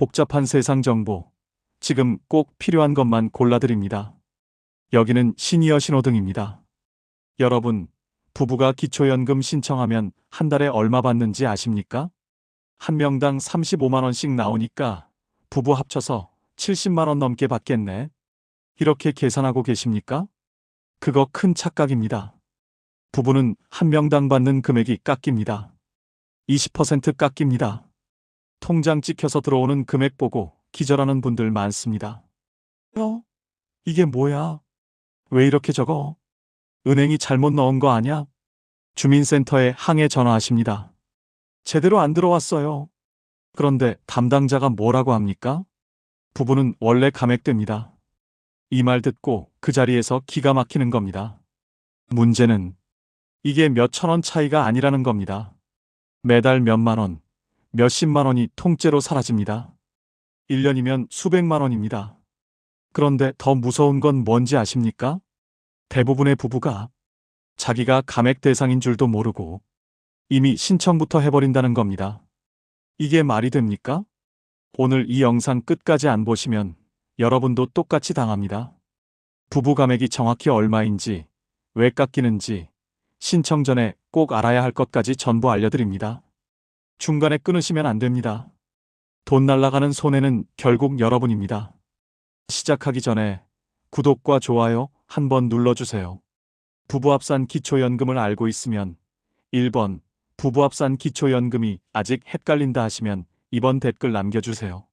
복잡한 세상 정보. 지금 꼭 필요한 것만 골라드립니다. 여기는 시니어 신호등입니다. 여러분, 부부가 기초연금 신청하면 한 달에 얼마 받는지 아십니까? 한 명당 35만 원씩 나오니까 부부 합쳐서 70만 원 넘게 받겠네. 이렇게 계산하고 계십니까? 그거 큰 착각입니다. 부부는 한 명당 받는 금액이 깎입니다. 20% 깎입니다. 통장 찍혀서 들어오는 금액 보고 기절하는 분들 많습니다. 이게 뭐야? 왜 이렇게 적어? 은행이 잘못 넣은 거 아냐? 주민센터에 항해 전화하십니다. 제대로 안 들어왔어요. 그런데 담당자가 뭐라고 합니까? 부부는 원래 감액됩니다. 이 말 듣고 그 자리에서 기가 막히는 겁니다. 문제는 이게 몇천 원 차이가 아니라는 겁니다. 매달 몇만 원, 몇십만 원이 통째로 사라집니다. 1년이면 수백만 원입니다. 그런데 더 무서운 건 뭔지 아십니까? 대부분의 부부가 자기가 감액 대상인 줄도 모르고 이미 신청부터 해버린다는 겁니다. 이게 말이 됩니까? 오늘 이 영상 끝까지 안 보시면 여러분도 똑같이 당합니다. 부부 감액이 정확히 얼마인지, 왜 깎이는지, 신청 전에 꼭 알아야 할 것까지 전부 알려드립니다. 중간에 끊으시면 안 됩니다. 돈 날라가는 손해는 결국 여러분입니다. 시작하기 전에 구독과 좋아요 한번 눌러주세요. 부부합산 기초연금을 알고 있으면 1번 부부합산 기초연금이 아직 헷갈린다 하시면 2번 댓글 남겨주세요.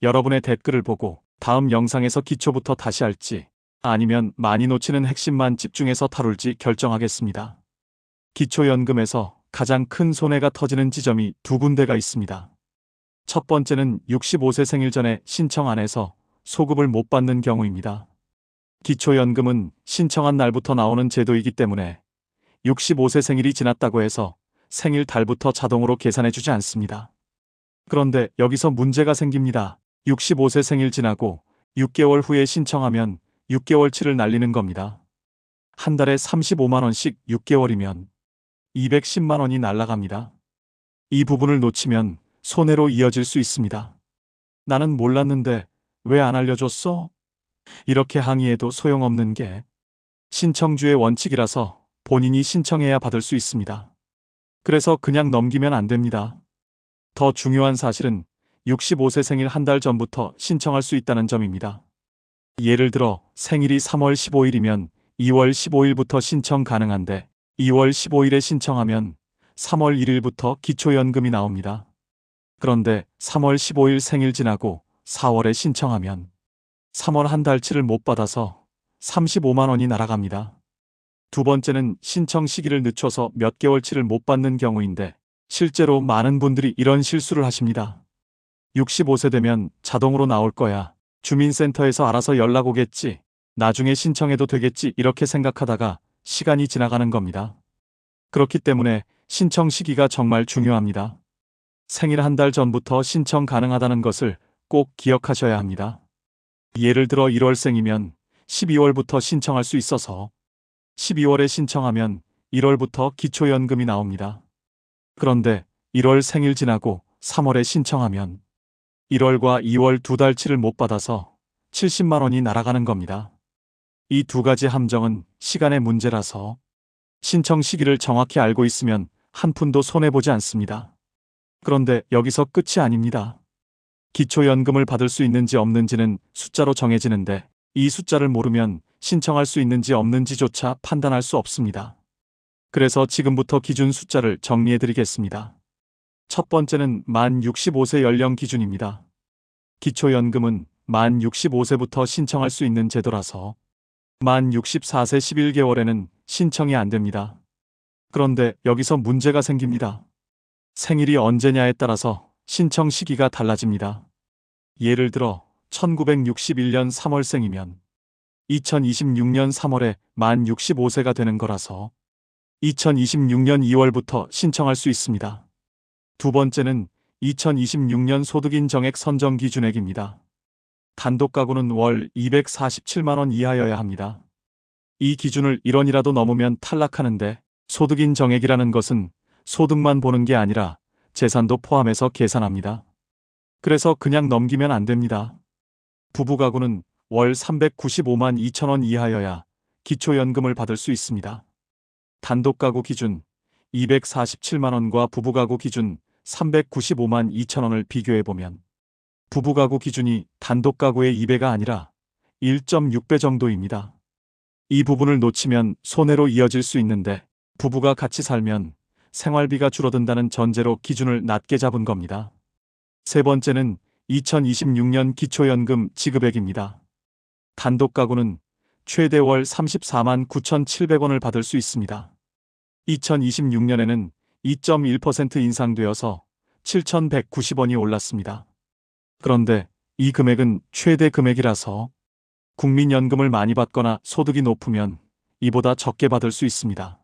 여러분의 댓글을 보고 다음 영상에서 기초부터 다시 할지 아니면 많이 놓치는 핵심만 집중해서 다룰지 결정하겠습니다. 기초연금에서 가장 큰 손해가 터지는 지점이 두 군데가 있습니다. 첫 번째는 65세 생일 전에 신청 안 해서 소급을 못 받는 경우입니다. 기초연금은 신청한 날부터 나오는 제도이기 때문에 65세 생일이 지났다고 해서 생일 달부터 자동으로 계산해주지 않습니다. 그런데 여기서 문제가 생깁니다. 65세 생일 지나고 6개월 후에 신청하면 6개월치를 날리는 겁니다. 한 달에 35만 원씩 6개월이면 210만 원이 날아갑니다. 이 부분을 놓치면 손해로 이어질 수 있습니다. 나는 몰랐는데 왜 안 알려줬어? 이렇게 항의해도 소용없는 게 신청주의 원칙이라서 본인이 신청해야 받을 수 있습니다. 그래서 그냥 넘기면 안 됩니다. 더 중요한 사실은 65세 생일 한 달 전부터 신청할 수 있다는 점입니다. 예를 들어 생일이 3월 15일이면 2월 15일부터 신청 가능한데 2월 15일에 신청하면 3월 1일부터 기초연금이 나옵니다. 그런데 3월 15일 생일 지나고 4월에 신청하면 3월 한 달치를 못 받아서 35만 원이 날아갑니다. 두 번째는 신청 시기를 늦춰서 몇 개월치를 못 받는 경우인데 실제로 많은 분들이 이런 실수를 하십니다. 65세 되면 자동으로 나올 거야. 주민센터에서 알아서 연락 오겠지. 나중에 신청해도 되겠지. 이렇게 생각하다가 시간이 지나가는 겁니다. 그렇기 때문에 신청 시기가 정말 중요합니다. 생일 한 달 전부터 신청 가능하다는 것을 꼭 기억하셔야 합니다. 예를 들어 1월생이면 12월부터 신청할 수 있어서 12월에 신청하면 1월부터 기초연금이 나옵니다. 그런데 1월 생일 지나고 3월에 신청하면 1월과 2월 두 달치를 못 받아서 70만 원이 날아가는 겁니다. 이 두 가지 함정은 시간의 문제라서 신청 시기를 정확히 알고 있으면 한 푼도 손해보지 않습니다. 그런데 여기서 끝이 아닙니다. 기초연금을 받을 수 있는지 없는지는 숫자로 정해지는데 이 숫자를 모르면 신청할 수 있는지 없는지조차 판단할 수 없습니다. 그래서 지금부터 기준 숫자를 정리해드리겠습니다. 첫 번째는 만 65세 연령 기준입니다. 기초연금은 만 65세부터 신청할 수 있는 제도라서 만 64세 11개월에는 신청이 안 됩니다. 그런데 여기서 문제가 생깁니다. 생일이 언제냐에 따라서 신청 시기가 달라집니다. 예를 들어 1961년 3월생이면 2026년 3월에 만 65세가 되는 거라서 2026년 2월부터 신청할 수 있습니다. 두 번째는 2026년 소득인 정액 선정 기준액입니다. 단독 가구는 월 247만 원 이하여야 합니다. 이 기준을 1원이라도 넘으면 탈락하는데 소득인 정액이라는 것은 소득만 보는 게 아니라 재산도 포함해서 계산합니다. 그래서 그냥 넘기면 안 됩니다. 부부 가구는 월 395만 2천 원 이하여야 기초연금을 받을 수 있습니다. 단독 가구 기준 247만 원과 부부 가구 기준 395만 2천 원을 비교해보면 부부 가구 기준이 단독 가구의 2배가 아니라 1.6배 정도입니다. 이 부분을 놓치면 손해로 이어질 수 있는데 부부가 같이 살면 생활비가 줄어든다는 전제로 기준을 낮게 잡은 겁니다. 세 번째는 2026년 기초연금 지급액입니다. 단독 가구는 최대 월 34만 9,700원을 받을 수 있습니다. 2026년에는 2.1% 인상되어서 7,190원이 올랐습니다. 그런데 이 금액은 최대 금액이라서 국민연금을 많이 받거나 소득이 높으면 이보다 적게 받을 수 있습니다.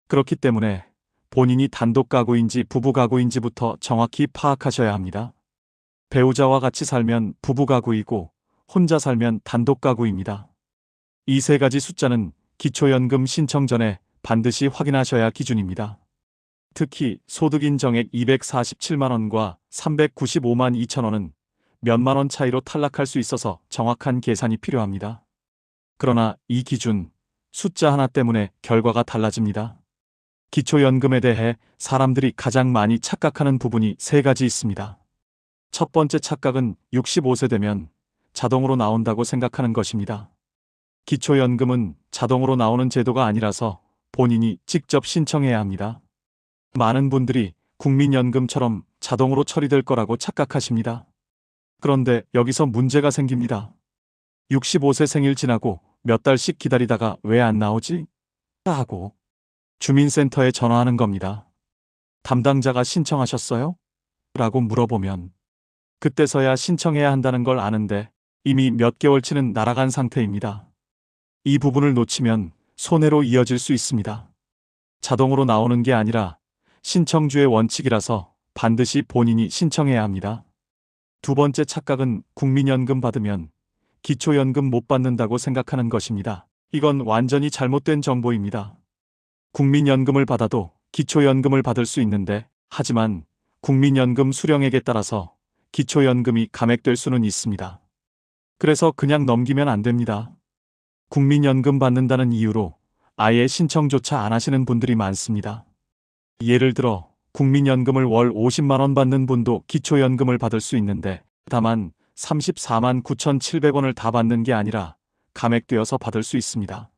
그렇기 때문에 본인이 단독 가구인지 부부 가구인지부터 정확히 파악하셔야 합니다. 배우자와 같이 살면 부부 가구이고 혼자 살면 단독 가구입니다. 이 세 가지 숫자는 기초연금 신청 전에 반드시 확인하셔야 기준입니다. 특히 소득 인정액 247만 원과 395만 2천 원은 몇만 원 차이로 탈락할 수 있어서 정확한 계산이 필요합니다. 그러나 이 기준, 숫자 하나 때문에 결과가 달라집니다. 기초연금에 대해 사람들이 가장 많이 착각하는 부분이 세 가지 있습니다. 첫 번째 착각은 65세 되면 자동으로 나온다고 생각하는 것입니다. 기초연금은 자동으로 나오는 제도가 아니라서 본인이 직접 신청해야 합니다. 많은 분들이 국민연금처럼 자동으로 처리될 거라고 착각하십니다. 그런데 여기서 문제가 생깁니다. 65세 생일 지나고 몇 달씩 기다리다가 왜 안 나오지? 하고 주민센터에 전화하는 겁니다. 담당자가 신청하셨어요? 라고 물어보면 그때서야 신청해야 한다는 걸 아는데 이미 몇 개월치는 날아간 상태입니다. 이 부분을 놓치면 손해로 이어질 수 있습니다. 자동으로 나오는 게 아니라 신청주의 원칙이라서 반드시 본인이 신청해야 합니다. 두 번째 착각은 국민연금 받으면 기초연금 못 받는다고 생각하는 것입니다. 이건 완전히 잘못된 정보입니다. 국민연금을 받아도 기초연금을 받을 수 있는데 하지만 국민연금 수령액에 따라서 기초연금이 감액될 수는 있습니다. 그래서 그냥 넘기면 안 됩니다. 국민연금 받는다는 이유로 아예 신청조차 안 하시는 분들이 많습니다. 예를 들어 국민연금을 월 50만 원 받는 분도 기초연금을 받을 수 있는데 다만 34만 9,700원을 다 받는 게 아니라 감액되어서 받을 수 있습니다.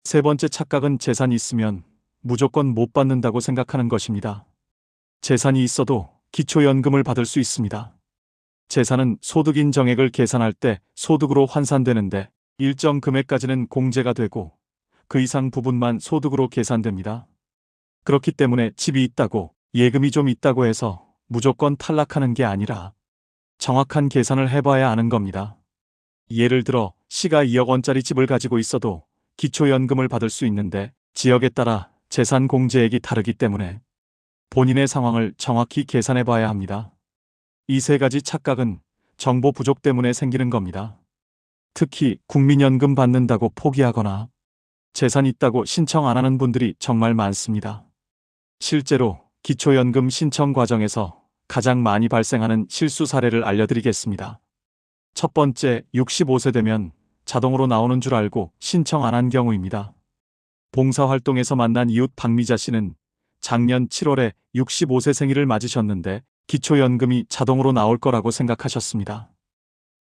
세 번째 착각은 재산이 있으면 무조건 못 받는다고 생각하는 것입니다. 재산이 있어도 기초연금을 받을 수 있습니다. 재산은 소득인 정액을 계산할 때 소득으로 환산되는데 일정 금액까지는 공제가 되고 그 이상 부분만 소득으로 계산됩니다. 그렇기 때문에 집이 있다고 예금이 좀 있다고 해서 무조건 탈락하는 게 아니라 정확한 계산을 해봐야 아는 겁니다. 예를 들어 시가 2억 원짜리 집을 가지고 있어도 기초연금을 받을 수 있는데 지역에 따라 재산 공제액이 다르기 때문에 본인의 상황을 정확히 계산해봐야 합니다. 이 세 가지 착각은 정보 부족 때문에 생기는 겁니다. 특히 국민연금 받는다고 포기하거나 재산 있다고 신청 안 하는 분들이 정말 많습니다. 실제로 기초연금 신청 과정에서 가장 많이 발생하는 실수 사례를 알려드리겠습니다. 첫 번째, 65세 되면 자동으로 나오는 줄 알고 신청 안 한 경우입니다. 봉사활동에서 만난 이웃 박미자 씨는 작년 7월에 65세 생일을 맞으셨는데 기초연금이 자동으로 나올 거라고 생각하셨습니다.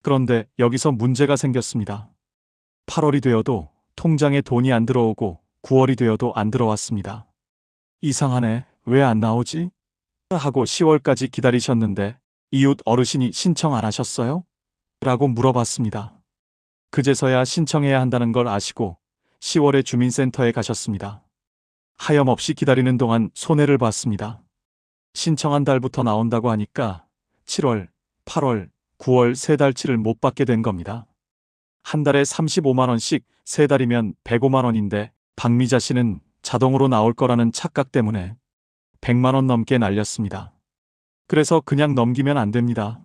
그런데 여기서 문제가 생겼습니다. 8월이 되어도 통장에 돈이 안 들어오고 9월이 되어도 안 들어왔습니다. 이상하네, 왜 안 나오지? 하고 10월까지 기다리셨는데 이웃 어르신이 신청 안 하셨어요? 라고 물어봤습니다. 그제서야 신청해야 한다는 걸 아시고 10월에 주민센터에 가셨습니다. 하염없이 기다리는 동안 손해를 봤습니다. 신청한 달부터 나온다고 하니까 7월, 8월, 9월 세 달치를 못 받게 된 겁니다. 한 달에 35만 원씩 세 달이면 105만 원인데 박미자 씨는 자동으로 나올 거라는 착각 때문에 100만 원 넘게 날렸습니다. 그래서 그냥 넘기면 안 됩니다.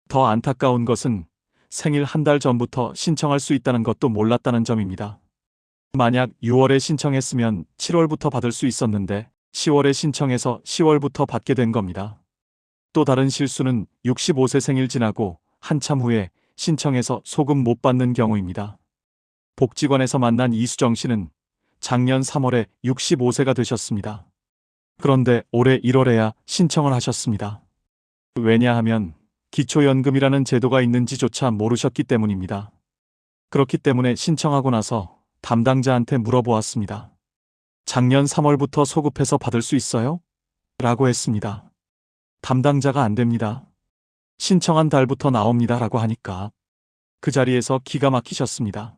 더 안타까운 것은 생일 한 달 전부터 신청할 수 있다는 것도 몰랐다는 점입니다. 만약 6월에 신청했으면 7월부터 받을 수 있었는데 10월에 신청해서 10월부터 받게 된 겁니다. 또 다른 실수는 65세 생일 지나고 한참 후에 신청해서 소금 못 받는 경우입니다. 복지관에서 만난 이수정 씨는 작년 3월에 65세가 되셨습니다. 그런데 올해 1월에야 신청을 하셨습니다. 왜냐하면 기초연금이라는 제도가 있는지조차 모르셨기 때문입니다. 그렇기 때문에 신청하고 나서 담당자한테 물어보았습니다. 작년 3월부터 소급해서 받을 수 있어요? 라고 했습니다. 담당자가 안 됩니다. 신청한 달부터 나옵니다. 라고 하니까 그 자리에서 기가 막히셨습니다.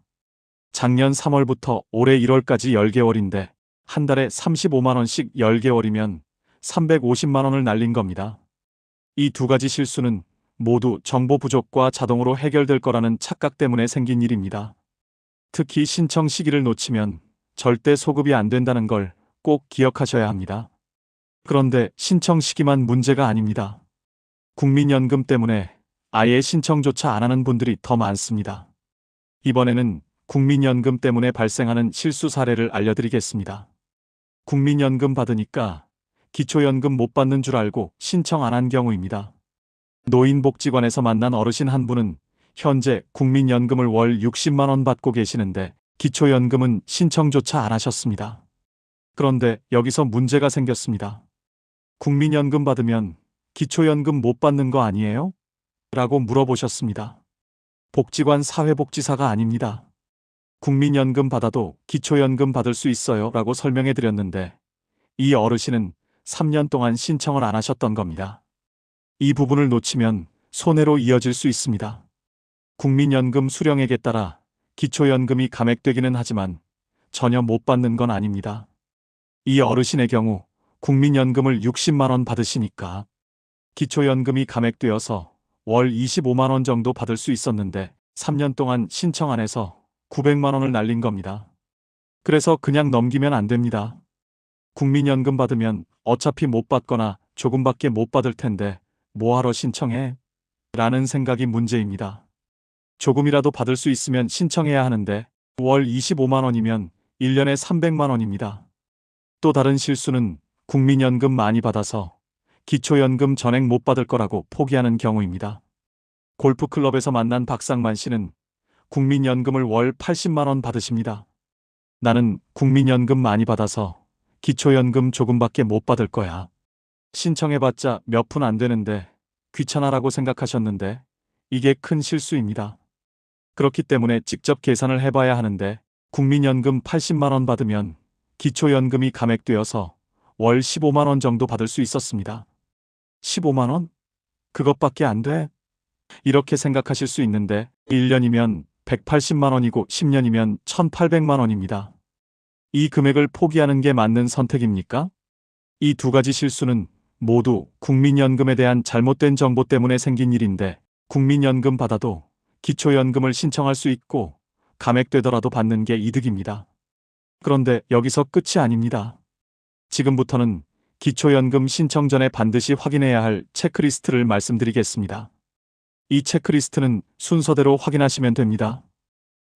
작년 3월부터 올해 1월까지 10개월인데 한 달에 35만 원씩 10개월이면 350만 원을 날린 겁니다. 이 두 가지 실수는 모두 정보 부족과 자동으로 해결될 거라는 착각 때문에 생긴 일입니다. 특히 신청 시기를 놓치면 절대 소급이 안 된다는 걸 꼭 기억하셔야 합니다. 그런데 신청 시기만 문제가 아닙니다. 국민연금 때문에 아예 신청조차 안 하는 분들이 더 많습니다. 이번에는 국민연금 때문에 발생하는 실수 사례를 알려드리겠습니다. 국민연금 받으니까 기초연금 못 받는 줄 알고 신청 안 한 경우입니다. 노인복지관에서 만난 어르신 한 분은 현재 국민연금을 월 60만 원 받고 계시는데 기초연금은 신청조차 안 하셨습니다. 그런데 여기서 문제가 생겼습니다. 국민연금 받으면 기초연금 못 받는 거 아니에요? 라고 물어보셨습니다. 복지관 사회복지사가 아닙니다. 국민연금 받아도 기초연금 받을 수 있어요 라고 설명해 드렸는데 이 어르신은 3년 동안 신청을 안 하셨던 겁니다. 이 부분을 놓치면 손해로 이어질 수 있습니다. 국민연금 수령액에 따라 기초연금이 감액되기는 하지만 전혀 못 받는 건 아닙니다. 이 어르신의 경우 국민연금을 60만 원 받으시니까 기초연금이 감액되어서 월 25만 원 정도 받을 수 있었는데 3년 동안 신청 안 해서 900만 원을 날린 겁니다. 그래서 그냥 넘기면 안 됩니다. 국민연금 받으면 어차피 못 받거나 조금밖에 못 받을 텐데 뭐하러 신청해? 라는 생각이 문제입니다. 조금이라도 받을 수 있으면 신청해야 하는데 월 25만 원이면 1년에 300만 원입니다. 또 다른 실수는 국민연금 많이 받아서 기초연금 전액 못 받을 거라고 포기하는 경우입니다. 골프클럽에서 만난 박상만 씨는 국민연금을 월 80만 원 받으십니다. 나는 국민연금 많이 받아서 기초연금 조금밖에 못 받을 거야. 신청해봤자 몇 푼 안 되는데 귀찮아라고 생각하셨는데 이게 큰 실수입니다. 그렇기 때문에 직접 계산을 해봐야 하는데 국민연금 80만 원 받으면 기초연금이 감액되어서 월 15만 원 정도 받을 수 있었습니다. 15만 원? 그것밖에 안 돼? 이렇게 생각하실 수 있는데 1년이면 180만 원이고 10년이면 1,800만 원입니다. 이 금액을 포기하는 게 맞는 선택입니까? 이 두 가지 실수는 모두 국민연금에 대한 잘못된 정보 때문에 생긴 일인데 국민연금 받아도 기초연금을 신청할 수 있고 감액되더라도 받는 게 이득입니다. 그런데 여기서 끝이 아닙니다. 지금부터는 기초연금 신청 전에 반드시 확인해야 할 체크리스트를 말씀드리겠습니다. 이 체크리스트는 순서대로 확인하시면 됩니다.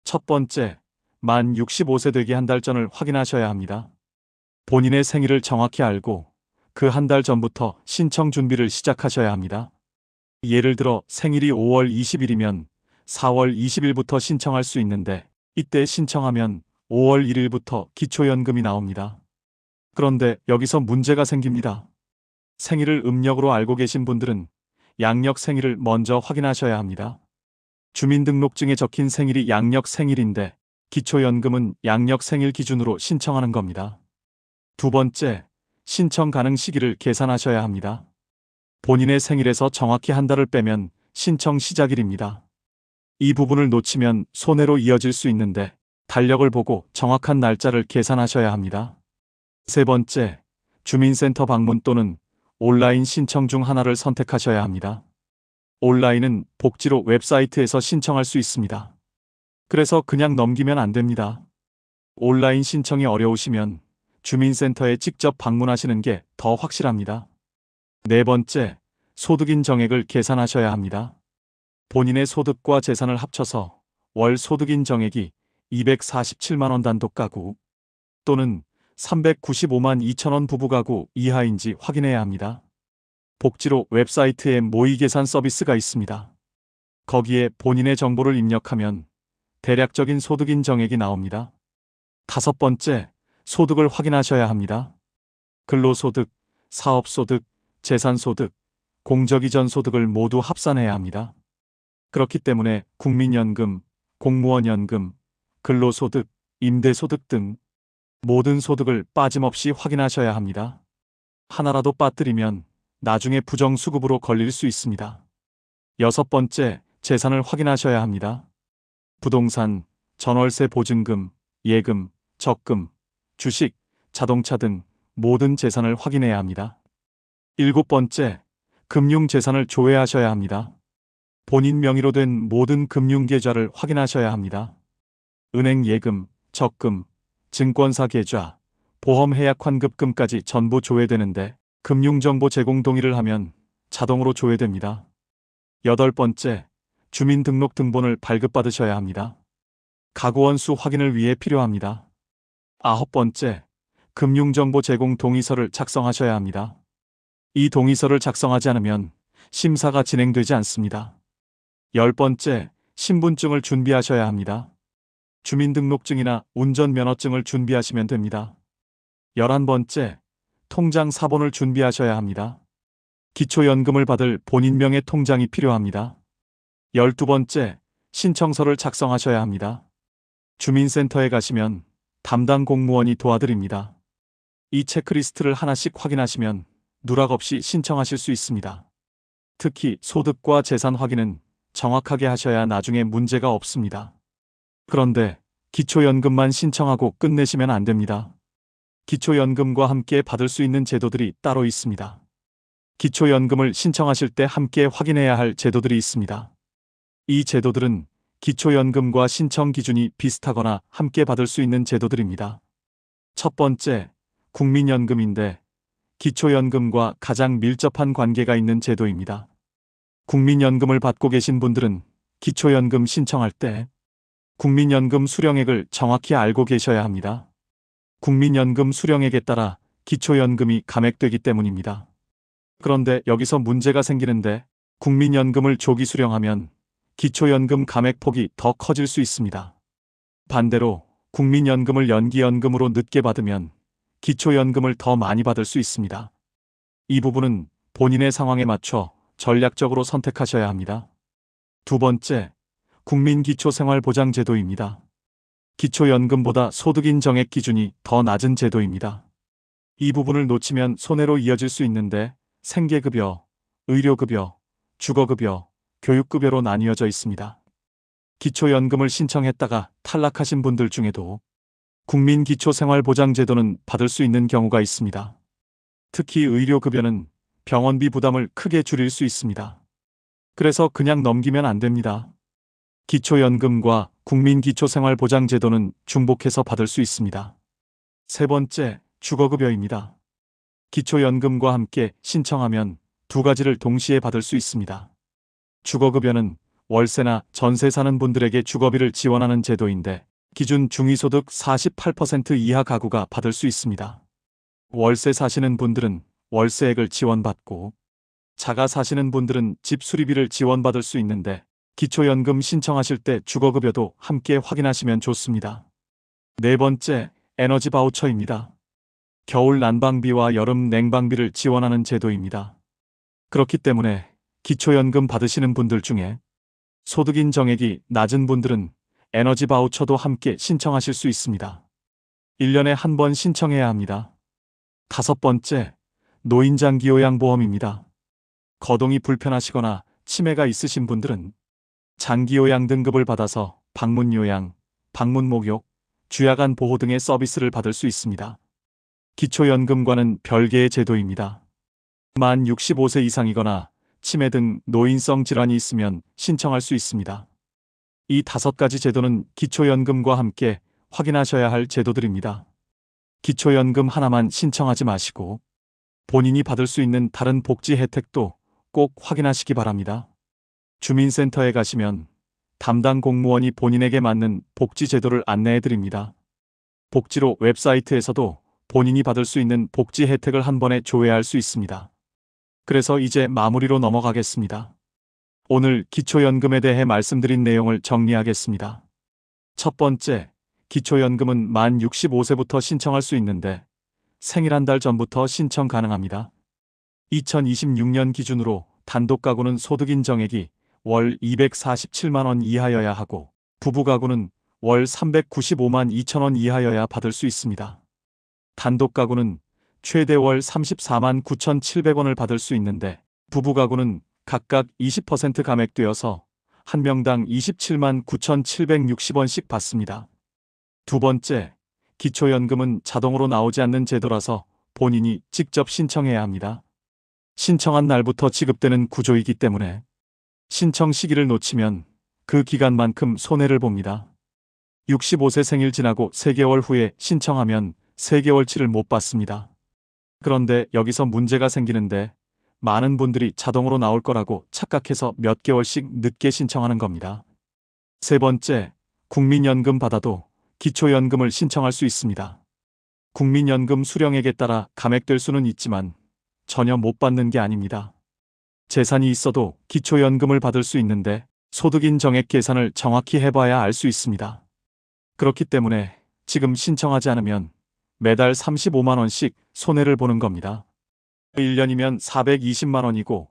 첫 번째, 만 65세 되기 한 달 전을 확인하셔야 합니다. 본인의 생일을 정확히 알고 그 한 달 전부터 신청 준비를 시작하셔야 합니다. 예를 들어 생일이 5월 20일이면 4월 20일부터 신청할 수 있는데 이때 신청하면 5월 1일부터 기초연금이 나옵니다. 그런데 여기서 문제가 생깁니다. 생일을 음력으로 알고 계신 분들은 양력 생일을 먼저 확인하셔야 합니다. 주민등록증에 적힌 생일이 양력 생일인데 기초연금은 양력 생일 기준으로 신청하는 겁니다. 두 번째, 신청 가능 시기를 계산하셔야 합니다. 본인의 생일에서 정확히 한 달을 빼면 신청 시작일입니다. 이 부분을 놓치면 손해로 이어질 수 있는데 달력을 보고 정확한 날짜를 계산하셔야 합니다. 세 번째, 주민센터 방문 또는 온라인 신청 중 하나를 선택하셔야 합니다. 온라인은 복지로 웹사이트에서 신청할 수 있습니다. 그래서 그냥 넘기면 안 됩니다. 온라인 신청이 어려우시면 주민센터에 직접 방문하시는 게 더 확실합니다. 네 번째, 소득인 정액을 계산하셔야 합니다. 본인의 소득과 재산을 합쳐서 월 소득인 정액이 247만 원 단독 가구 또는 395만 2천 원 부부 가구 이하인지 확인해야 합니다. 복지로 웹사이트에 모의 계산 서비스가 있습니다. 거기에 본인의 정보를 입력하면 대략적인 소득 인정액이 나옵니다. 다섯 번째, 소득을 확인하셔야 합니다. 근로소득, 사업소득, 재산소득, 공적이전 소득을 모두 합산해야 합니다. 그렇기 때문에 국민연금, 공무원연금, 근로소득, 임대소득 등 모든 소득을 빠짐없이 확인하셔야 합니다. 하나라도 빠뜨리면 나중에 부정수급으로 걸릴 수 있습니다. 여섯 번째, 재산을 확인하셔야 합니다. 부동산, 전월세 보증금, 예금, 적금, 주식, 자동차 등 모든 재산을 확인해야 합니다. 일곱 번째, 금융재산을 조회하셔야 합니다. 본인 명의로 된 모든 금융계좌를 확인하셔야 합니다. 은행 예금, 적금, 증권사 계좌, 보험해약 환급금까지 전부 조회되는데 금융정보 제공 동의를 하면 자동으로 조회됩니다. 여덟 번째, 주민등록등본을 발급받으셔야 합니다. 가구원수 확인을 위해 필요합니다. 아홉 번째, 금융정보 제공 동의서를 작성하셔야 합니다. 이 동의서를 작성하지 않으면 심사가 진행되지 않습니다. 열 번째, 신분증을 준비하셔야 합니다. 주민등록증이나 운전면허증을 준비하시면 됩니다. 11번째, 통장 사본을 준비하셔야 합니다. 기초연금을 받을 본인명의 통장이 필요합니다. 12번째, 신청서를 작성하셔야 합니다. 주민센터에 가시면 담당 공무원이 도와드립니다. 이 체크리스트를 하나씩 확인하시면 누락 없이 신청하실 수 있습니다. 특히 소득과 재산 확인은 정확하게 하셔야 나중에 문제가 없습니다. 그런데 기초연금만 신청하고 끝내시면 안 됩니다. 기초연금과 함께 받을 수 있는 제도들이 따로 있습니다. 기초연금을 신청하실 때 함께 확인해야 할 제도들이 있습니다. 이 제도들은 기초연금과 신청 기준이 비슷하거나 함께 받을 수 있는 제도들입니다. 첫 번째, 국민연금인데 기초연금과 가장 밀접한 관계가 있는 제도입니다. 국민연금을 받고 계신 분들은 기초연금 신청할 때 국민연금 수령액을 정확히 알고 계셔야 합니다. 국민연금 수령액에 따라 기초연금이 감액되기 때문입니다. 그런데 여기서 문제가 생기는데 국민연금을 조기 수령하면 기초연금 감액폭이 더 커질 수 있습니다. 반대로 국민연금을 연기연금으로 늦게 받으면 기초연금을 더 많이 받을 수 있습니다. 이 부분은 본인의 상황에 맞춰 전략적으로 선택하셔야 합니다. 두 번째, 국민기초생활보장제도입니다. 기초연금보다 소득인정액 기준이 더 낮은 제도입니다. 이 부분을 놓치면 손해로 이어질 수 있는데 생계급여, 의료급여, 주거급여, 교육급여로 나뉘어져 있습니다. 기초연금을 신청했다가 탈락하신 분들 중에도 국민기초생활보장제도는 받을 수 있는 경우가 있습니다. 특히 의료급여는 병원비 부담을 크게 줄일 수 있습니다. 그래서 그냥 넘기면 안 됩니다. 기초연금과 국민기초생활보장제도는 중복해서 받을 수 있습니다. 세 번째, 주거급여입니다. 기초연금과 함께 신청하면 두 가지를 동시에 받을 수 있습니다. 주거급여는 월세나 전세 사는 분들에게 주거비를 지원하는 제도인데 기준 중위소득 48% 이하 가구가 받을 수 있습니다. 월세 사시는 분들은 월세액을 지원받고 자가 사시는 분들은 집 수리비를 지원받을 수 있는데 기초연금 신청하실 때 주거급여도 함께 확인하시면 좋습니다. 네 번째, 에너지 바우처입니다. 겨울 난방비와 여름 냉방비를 지원하는 제도입니다. 그렇기 때문에 기초연금 받으시는 분들 중에 소득인 정액이 낮은 분들은 에너지 바우처도 함께 신청하실 수 있습니다. 1년에 한 번 신청해야 합니다. 다섯 번째, 노인장기요양보험입니다. 거동이 불편하시거나 치매가 있으신 분들은 장기요양 등급을 받아서 방문요양, 방문목욕, 주야간 보호 등의 서비스를 받을 수 있습니다. 기초연금과는 별개의 제도입니다. 만 65세 이상이거나 치매 등 노인성 질환이 있으면 신청할 수 있습니다. 이 다섯 가지 제도는 기초연금과 함께 확인하셔야 할 제도들입니다. 기초연금 하나만 신청하지 마시고 본인이 받을 수 있는 다른 복지 혜택도 꼭 확인하시기 바랍니다. 주민센터에 가시면 담당 공무원이 본인에게 맞는 복지 제도를 안내해 드립니다. 복지로 웹사이트에서도 본인이 받을 수 있는 복지 혜택을 한 번에 조회할 수 있습니다. 그래서 이제 마무리로 넘어가겠습니다. 오늘 기초연금에 대해 말씀드린 내용을 정리하겠습니다. 첫 번째, 기초연금은 만 65세부터 신청할 수 있는데 생일 한 달 전부터 신청 가능합니다. 2026년 기준으로 단독 가구는 소득 인정액이 월 247만 원 이하여야 하고 부부 가구는 월 395만 2천 원 이하여야 받을 수 있습니다. 단독 가구는 최대 월 34만 9,700원을 받을 수 있는데 부부 가구는 각각 20% 감액되어서 한 명당 27만 9,760원씩 받습니다. 두 번째, 기초연금은 자동으로 나오지 않는 제도라서 본인이 직접 신청해야 합니다. 신청한 날부터 지급되는 구조이기 때문에 신청 시기를 놓치면 그 기간만큼 손해를 봅니다. 65세 생일 지나고 3개월 후에 신청하면 3개월치를 못 받습니다. 그런데 여기서 문제가 생기는데 많은 분들이 자동으로 나올 거라고 착각해서 몇 개월씩 늦게 신청하는 겁니다. 세 번째, 국민연금 받아도 기초연금을 신청할 수 있습니다. 국민연금 수령액에 따라 감액될 수는 있지만 전혀 못 받는 게 아닙니다. 재산이 있어도 기초연금을 받을 수 있는데 소득인 정액 계산을 정확히 해봐야 알 수 있습니다. 그렇기 때문에 지금 신청하지 않으면 매달 35만 원씩 손해를 보는 겁니다. 1년이면 420만 원이고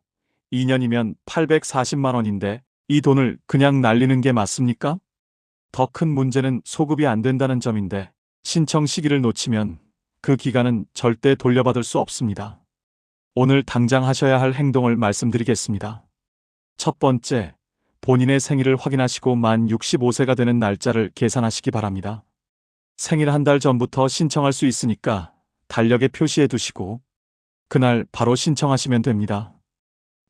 2년이면 840만 원인데 이 돈을 그냥 날리는 게 맞습니까? 더 큰 문제는 소급이 안 된다는 점인데 신청 시기를 놓치면 그 기간은 절대 돌려받을 수 없습니다. 오늘 당장 하셔야 할 행동을 말씀드리겠습니다. 첫 번째, 본인의 생일을 확인하시고 만 65세가 되는 날짜를 계산하시기 바랍니다. 생일 한 달 전부터 신청할 수 있으니까 달력에 표시해 두시고 그날 바로 신청하시면 됩니다.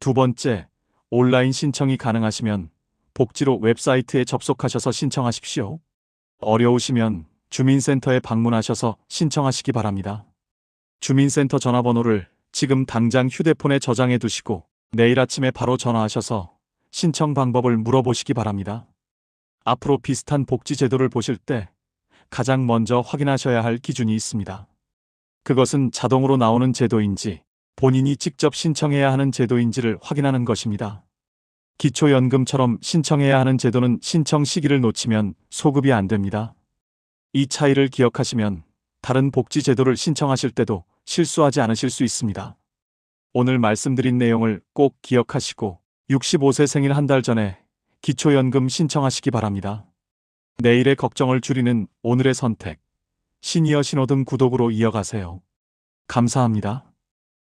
두 번째, 온라인 신청이 가능하시면 복지로 웹사이트에 접속하셔서 신청하십시오. 어려우시면 주민센터에 방문하셔서 신청하시기 바랍니다. 주민센터 전화번호를 지금 당장 휴대폰에 저장해 두시고 내일 아침에 바로 전화하셔서 신청 방법을 물어보시기 바랍니다. 앞으로 비슷한 복지 제도를 보실 때 가장 먼저 확인하셔야 할 기준이 있습니다. 그것은 자동으로 나오는 제도인지 본인이 직접 신청해야 하는 제도인지를 확인하는 것입니다. 기초연금처럼 신청해야 하는 제도는 신청 시기를 놓치면 소급이 안 됩니다. 이 차이를 기억하시면 다른 복지 제도를 신청하실 때도 실수하지 않으실 수 있습니다. 오늘 말씀드린 내용을 꼭 기억하시고 65세 생일 한 달 전에 기초연금 신청하시기 바랍니다. 내일의 걱정을 줄이는 오늘의 선택, 시니어 신호등 구독으로 이어가세요. 감사합니다.